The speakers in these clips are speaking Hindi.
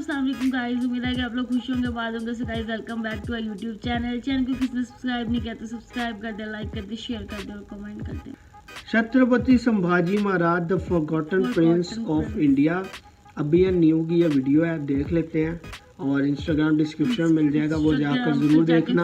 अस्सलाम वालेकुम गाइस, उम्मीद है कि आप लोग खुश होंगे, बाद होंगे। So guys welcome back to our YouTube channel को किसने सब्सक्राइब नहीं किया तो सब्सक्राइब कर दे, लाइक कर दे, शेयर कर दे और कमेंट कर दे। Chhatrapati Sambhaji Maharaj the forgotten prince of India. अभी ये न्यू की ये वीडियो है, देख लेते हैं और इंस्टाग्राम डिस्क्रिप्शन में मिल जाएगा, वो जाकर ज़रूर देखना।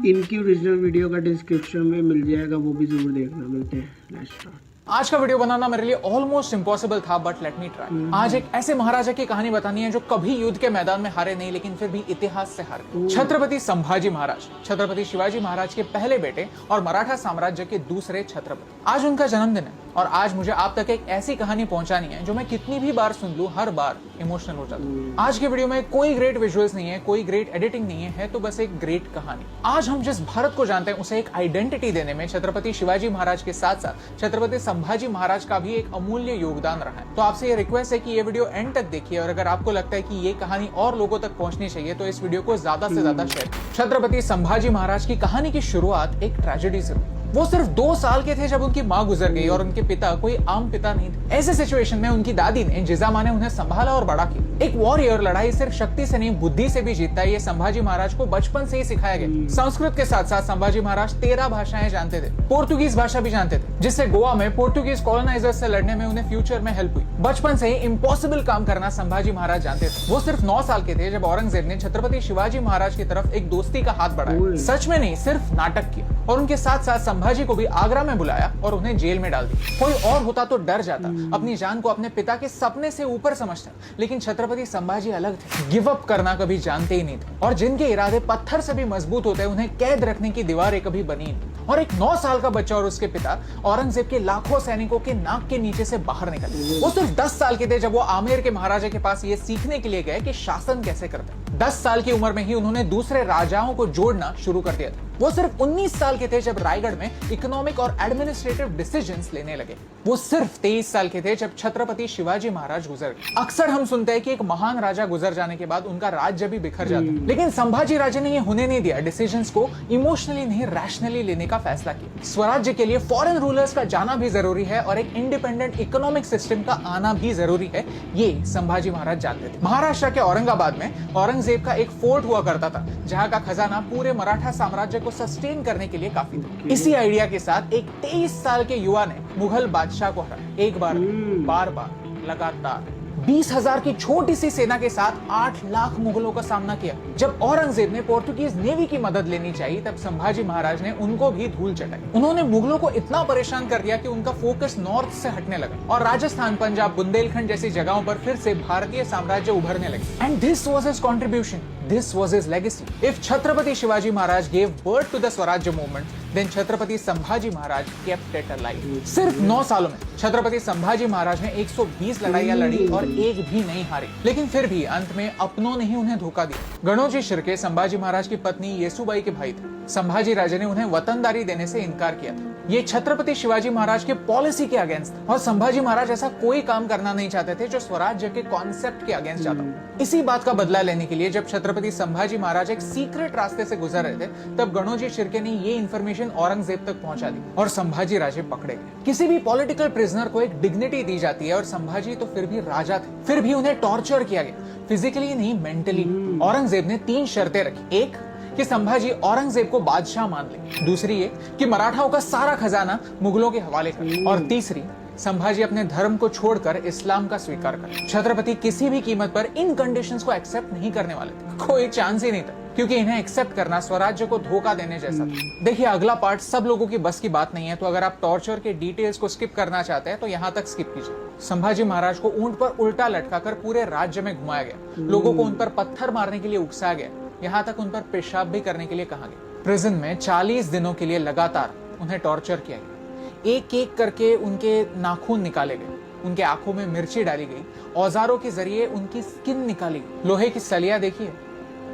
इनकी ओरिजिनल वीडियो का डिस्क्रिप्शन में मिल जाएगा, वो भी ज़रूर देखना। मिलते हैं, लेट्स स्टार्ट। आज का वीडियो बनाना मेरे लिए ऑलमोस्ट इम्पॉसिबल था, बट लेट मी ट्राई। आज एक ऐसे महाराजा की कहानी बतानी है जो कभी युद्ध के मैदान में हारे नहीं, लेकिन फिर भी इतिहास से हारे। छत्रपति संभाजी महाराज, छत्रपति शिवाजी महाराज के पहले बेटे और मराठा साम्राज्य के दूसरे छत्रपति। आज उनका जन्मदिन है और आज मुझे आप तक एक ऐसी कहानी पहुंचानी है जो मैं कितनी भी बार सुन लूं, हर बार इमोशनल हो जाता हूं। आज के वीडियो में कोई ग्रेट विजुअल्स नहीं है, कोई ग्रेट एडिटिंग नहीं है, तो बस एक ग्रेट कहानी। आज हम जिस भारत को जानते हैं उसे एक आइडेंटिटी देने में छत्रपति शिवाजी महाराज के साथ साथ छत्रपति संभाजी महाराज का भी एक अमूल्य योगदान रहा है। तो आपसे ये रिक्वेस्ट है कि ये वीडियो एंड तक देखिए और अगर आपको लगता है कि ये कहानी और लोगों तक पहुंचनी चाहिए तो इस वीडियो को ज्यादा से ज्यादा शेयर। छत्रपति संभाजी महाराज की कहानी की शुरुआत एक ट्रेजेडी से हुई। वो सिर्फ 2 साल के थे जब उनकी माँ गुजर गई और उनके पिता कोई आम पिता नहीं थे। ऐसे सिचुएशन में उनकी दादी ने, जिजामा ने उन्हें संभाला और बड़ा किया। एक वॉरियर लड़ाई सिर्फ शक्ति से नहीं, बुद्धि से भी जीतता है, ये संभाजी महाराज को बचपन से ही सिखाया गया। संस्कृत के साथ साथ संभाजी महाराज 13 भाषाएं जानते थे, पोर्तुगीज भाषा भी जानते थे, जिससे गोवा में पोर्तुगीज कॉलोनाइजर्स से लड़ने में उन्हें फ्यूचर में हेल्प हुई। बचपन से ही इम्पॉसिबल काम करना संभाजी महाराज जानते थे। वो सिर्फ 9 साल के थे जब औरंगजेब ने छत्रपति शिवाजी महाराज की तरफ एक दोस्ती का हाथ बढ़ाया। सच में नहीं, सिर्फ नाटक किया और उनके साथ साथ संभाजी को भी आगरा में बुलाया और उन्हें जेल में डाल दिया। कोई और होता तो डर जाता, अपनी जान को अपने पिता के सपने से ऊपर समझता, लेकिन छत्रपति संभाजी अलग थे। गिव अप करना कभी जानते ही नहीं थे और जिनके इरादे पत्थर से भी मजबूत होते हैं, उन्हें कैद रखने की दीवारें कभी बनी नहीं। और एक 9 साल का बच्चा और उसके पिता औरंगजेब के लाखों सैनिकों के नाक के नीचे से बाहर निकले। वो सिर्फ 10 साल के थे जब वो आमेर के महाराजा के पास ये सीखने के लिए गए कि शासन कैसे करते हैं। 10 साल की उम्र में ही उन्होंने दूसरे राजाओं को जोड़ना शुरू कर दिया था। वो सिर्फ 19 साल के थे जब रायगढ़ में इकोनॉमिक और एडमिनिस्ट्रेटिव डिसीजंस लेने लगे। वो सिर्फ 23 साल के थे जब छत्रपति शिवाजी महाराज गुजर गए। अक्सर हम सुनते हैं कि एक महान राजा गुजर जाने के बाद उनका राज्य भी बिखर जाता है, लेकिन संभाजी राजे ने ये होने नहीं दिया। डिसीजंस को इमोशनली नहीं, रैशनली लेने का फैसला किया। स्वराज्य के लिए फॉरेन रूलर्स का जाना भी जरूरी है और एक इंडिपेंडेंट इकोनॉमिक सिस्टम का आना भी जरूरी है, ये संभाजी महाराज जानते थे। महाराष्ट्र के औरंगाबाद में औरंगजेब का एक फोर्ट हुआ करता था, जहां का खजाना पूरे मराठा साम्राज्य को सस्टेन करने के लिए काफी था। इसी आइडिया के साथ एक 23 साल के युवा ने मुगल बादशाह को हराया, एक बार, बार बार, लगातार। 20,000 की छोटी सी सेना के साथ 8 लाख मुगलों का सामना किया। जब औरंगजेब ने पोर्तुगीज नेवी की मदद लेनी चाहिए, तब संभाजी महाराज ने उनको भी धूल चटाई। उन्होंने मुगलों को इतना परेशान कर दिया कि उनका फोकस नॉर्थ से हटने लगा और राजस्थान, पंजाब, बुंदेलखंड जैसी जगहों पर फिर से भारतीय साम्राज्य उभरने लगे। And this was his contribution, this was his legacy. If Chhatrapati Shivaji Maharaj gave birth to the Swarajya movement, then Chhatrapati Sambhaji Maharaj kept it alive. सिर्फ 9 सालों में छत्रपति संभाजी महाराज ने 120 लड़ाइयां लड़ी और एक भी नहीं हारी, लेकिन फिर भी अंत में अपनों ने ही उन्हें धोखा दिया। गणोजी शिर्के संभाजी महाराज की पत्नी येसुबाई के भाई थे। संभाजी राजे ने उन्हें वतनदारी देने से इनकार किया था। ये छत्रपति शिवाजी महाराज के पॉलिसी के अगेंस्ट था और संभाजी महाराज ऐसा कोई काम करना नहीं चाहते थे जो स्वराज्य के कॉन्सेप्ट के अगेंस्ट जाता। इसी बात का बदला लेने के लिए जब छत्रपति संभाजी महाराज एक सीक्रेट रास्ते से गुजर रहे थे, तब गणोजी शिर्के ने ये इन्फॉर्मेशन औरंगजेब तक पहुंचा दी और संभाजी राजे पकड़े गए। किसी भी पॉलिटिकल प्रिजनर को एक डिग्निटी दी जाती है और संभाजी तो फिर भी राजा थे, फिर भी उन्हें टॉर्चर किया गया, फिजिकली नहीं, मेंटली। औरंगजेब ने 3 शर्तें रखी। एक, कि संभाजी औरंगजेब को बादशाह मान ले। दूसरी ये कि मराठाओं का सारा खजाना मुगलों के हवाले कर। और तीसरी, संभाजी अपने धर्म को छोड़कर इस्लाम का स्वीकार कर। छत्रपति किसी भी कीमत पर इन कंडीशंस को एक्सेप्ट नहीं करने वाले थे, कोई चांस ही नहीं था, क्योंकि इन्हें एक्सेप्ट करना स्वराज्य को धोखा देने जैसा था। देखिए, अगला पार्ट सब लोगों की बस की बात नहीं है, तो अगर आप टॉर्चर के डिटेल्स को स्किप करना चाहते हैं तो यहाँ तक स्किप कीजिए। संभाजी महाराज को ऊंट पर उल्टा लटकाकर पूरे राज्य में घुमाया गया, लोगों को उन पर पत्थर मारने के लिए उकसाया गया, यहाँ तक उन पर पेशाब भी करने के लिए कहा गया। प्रिजन में 40 दिनों के लिए लगातार उन्हें टॉर्चर किया गया। एक एक करके उनके नाखून निकाले गए, उनके आंखों में मिर्ची डाली गई, औजारों के जरिए उनकी स्किन निकाली गई। लोहे की सलियां देखिए,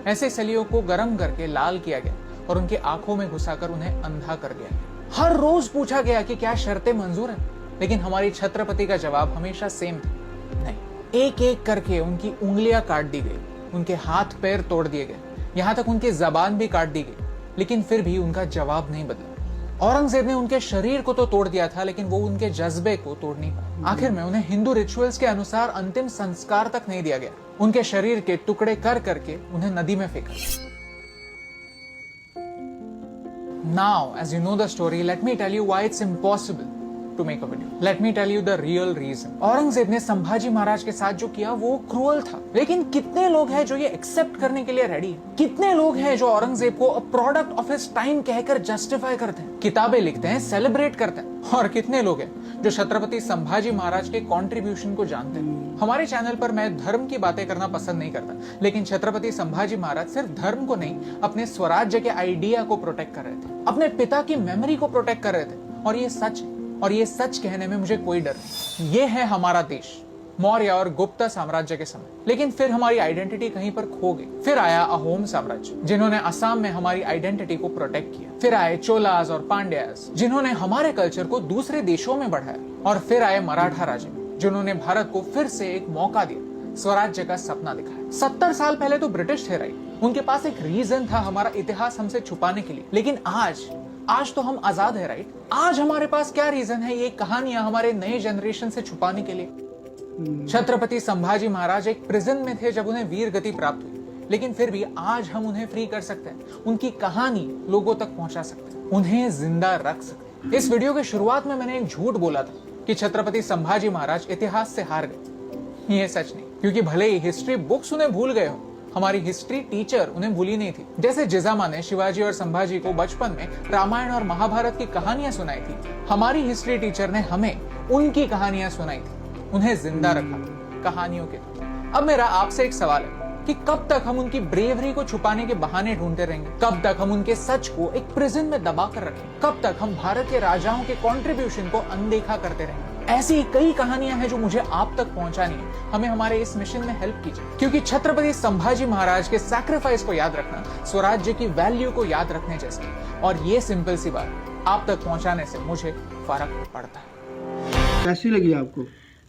ऐसे सलियों को गर्म करके लाल किया गया और उनके आंखों में घुसाकर उन्हें अंधा कर दिया गया। हर रोज पूछा गया कि क्या शर्तें मंजूर हैं, लेकिन हमारी छत्रपति का जवाब हमेशा सेम था, नहीं। एक एक करके उनकी उंगलियां काट दी गई, उनके हाथ पैर तोड़ दिए गए, यहाँ तक उनकी जबान भी काट दी गई, लेकिन फिर भी उनका जवाब नहीं बदला। औरंगजेब ने उनके शरीर को तो तोड़ दिया था, लेकिन वो उनके जज्बे को तोड़ नहीं पाया। आखिर में उन्हें हिंदू रिचुअल्स के अनुसार अंतिम संस्कार तक नहीं दिया गया। उनके शरीर के टुकड़े कर करके उन्हें नदी में फेंका। Now, as you know the story, let me tell you why it's impossible to make a video. Let me tell you the real reason. Aurangzeb ने संभाजी महाराज के साथ जो किया वो क्रूअल था, लेकिन कितने लोग हैं जो ये एक्सेप्ट करने के लिए रेडी हैं? कितने लोग हैं जो औरंगजेब को a product of his time कहकर जस्टिफाई करते हैं, किताबें लिखते हैं, सेलिब्रेट करते हैं? और कितने लोग हैं जो छत्रपति संभाजी महाराज के कंट्रीब्यूशन को जानते हैं? हमारे चैनल पर मैं धर्म की बातें करना पसंद नहीं करता, लेकिन छत्रपति संभाजी महाराज सिर्फ धर्म को नहीं, अपने स्वराज्य के आइडिया को प्रोटेक्ट कर रहे थे, अपने पिता की मेमोरी को प्रोटेक्ट कर रहे थे। और ये सच है, और ये सच कहने में मुझे कोई डर नहीं। ये है हमारा देश मौर्य और गुप्ता साम्राज्य के समय, लेकिन फिर हमारी आइडेंटिटी कहीं पर खो गई। फिर आया अहोम साम्राज्य, जिन्होंने असम में हमारी आइडेंटिटी को प्रोटेक्ट किया। फिर आए चोलास और पांड्यास, जिन्होंने हमारे कल्चर को दूसरे देशों में बढ़ाया। और फिर आए मराठा राजे, जिन्होंने भारत को फिर से एक मौका दिया, स्वराज्य का सपना दिखाया। 70 साल पहले तो ब्रिटिश थे राइट, उनके पास एक रीजन था हमारा इतिहास हमसे छुपाने के लिए, लेकिन आज तो हम आजाद है राइट। आज हमारे पास क्या रीजन है ये कहानियां हमारे नए जनरेशन से छुपाने के लिए? छत्रपति संभाजी महाराज एक प्रिजन में थे जब उन्हें वीर गति प्राप्त हुई, लेकिन फिर भी आज हम उन्हें फ्री कर सकते हैं, उनकी कहानी लोगों तक पहुंचा सकते हैं, उन्हें जिंदा रख सकते हैं। इस वीडियो के शुरुआत में मैंने एक झूठ बोला था कि छत्रपति संभाजी महाराज इतिहास से हार गए। ये सच नहीं, क्योंकि भले ही हिस्ट्री बुक्स उन्हें भूल गए हो, हमारी हिस्ट्री टीचर उन्हें भूली नहीं थी। जैसे जिजामा ने शिवाजी और संभाजी को बचपन में रामायण और महाभारत की कहानियां सुनाई थी, हमारी हिस्ट्री टीचर ने हमें उनकी कहानियां सुनाई थी, उन्हें जिंदा रखा कहानियों के। अब मेरा आपसे एक सवाल है कि कब तक हम उनकी ब्रेवरी को छुपाने के बहाने ढूंढते रहेंगे? कब तक हम उनके सच को एक प्रिजन में दबा कर रखें? कब तक हम भारत के राजाओं के कंट्रीब्यूशन को अनदेखा करते रहेंगे? ऐसी कई कहानियां हैं जो मुझे आप तक पहुंचानी है। हमें हमारे इस मिशन में हेल्प कीजिए, क्योंकि छत्रपति संभाजी महाराज के सैक्रिफाइस को याद रखना स्वराज्य की वैल्यू को याद रखने जैसा, और ये सिंपल सी बात आप तक पहुंचाने से मुझे फर्क पड़ता है। कैसी लगी आपको?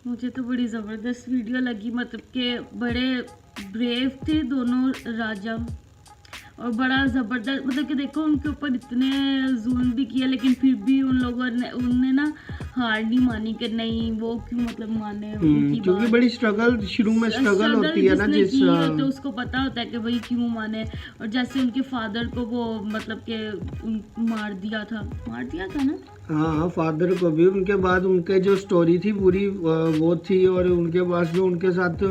मुझे तो बड़ी ज़बरदस्त वीडियो लगी, मतलब कि बड़े ब्रेव थे दोनों राजा, और बड़ा ज़बरदस्त, मतलब कि देखो उनके ऊपर इतने जुल्म भी किया, लेकिन फिर भी उन लोगों ने उनने ना हार नहीं मानी कि नहीं वो क्यों मतलब माने उनकी क्योंकि बात। बड़ी स्ट्रगल शुरू में स्ट्रगल होती है ना, जिस तो उसको पता होता है कि भाई क्यों माने। और जैसे उनके फादर को वो मतलब कि मार दिया था ना। हाँ, फादर को भी, उनके बाद उनके जो स्टोरी थी पूरी वो थी, और उनके बाद जो उनके साथ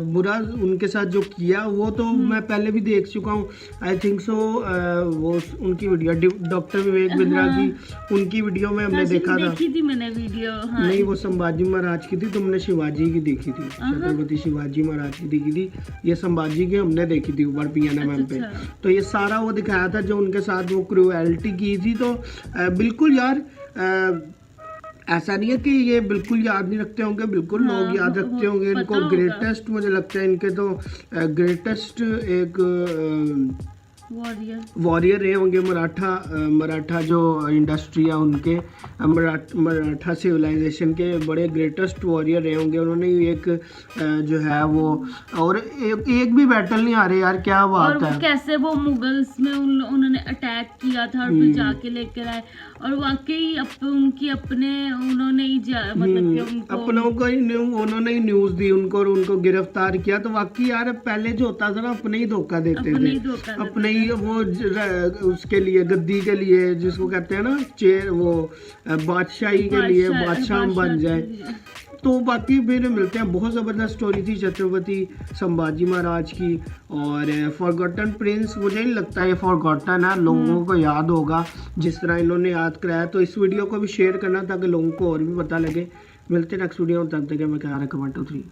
बुरा उनके साथ जो किया वो तो मैं पहले भी देख चुका हूँ। आई थिंक सो वो उनकी वीडियो डॉक्टर विवेक बिंद्रा की, उनकी वीडियो में हमने देखा था। देखी थी मैंने वीडियो। हाँ। नहीं, वो संभाजी महाराज की थी, तुमने शिवाजी की देखी थी, छत्रपति शिवाजी महाराज की देखी थी। ये संभाजी की हमने देखी थी ऊपर PNM पे। तो ये सारा वो दिखाया था जो उनके साथ वो क्रूएल्टी की थी। तो बिल्कुल यार ऐसा नहीं है कि ये बिल्कुल याद नहीं रखते होंगे, बिल्कुल लोग याद रखते होंगे इनको। ग्रेटेस्ट मुझे लगता है इनके तो ग्रेटेस्ट एक वॉरियर रहे होंगे मराठा जो इंडस्ट्री है उनके, मराठा सिविलाइजेशन के बड़े ग्रेटेस्ट वॉरियर रहे होंगे। उन्होंने एक जो है वो, और एक भी बैटल नहीं आ रहे यार, क्या बात है। कैसे वो मुगल्स में उन्होंने अटैक किया था और फिर जाके लेकर आए, और वाकई उनकी अपने उन्होंने ही मतलब कि अपनों को उन्होंने ही न्यूज़ दी उनको और उनको गिरफ्तार किया। तो वाकई यार पहले जो होता था ना, अपने ही धोखा देते थे, अपने ही वो उसके लिए, गद्दी के लिए, जिसको कहते हैं ना चेयर, वो बादशाही के लिए, बादशाह बन जाए। तो बाकी फिर मिलते हैं। बहुत ज़बरदस्त स्टोरी थी छत्रपति संभाजी महाराज की। और फॉरगॉटन प्रिंस, मुझे नहीं लगता ये फॉरगॉटन है, लोगों को याद होगा जिस तरह इन्होंने याद कराया। तो इस वीडियो को भी शेयर करना ताकि लोगों को और भी पता लगे। मिलते हैं नेक्स्ट वीडियो में, तब तक मैं कह रहा 1 2 3।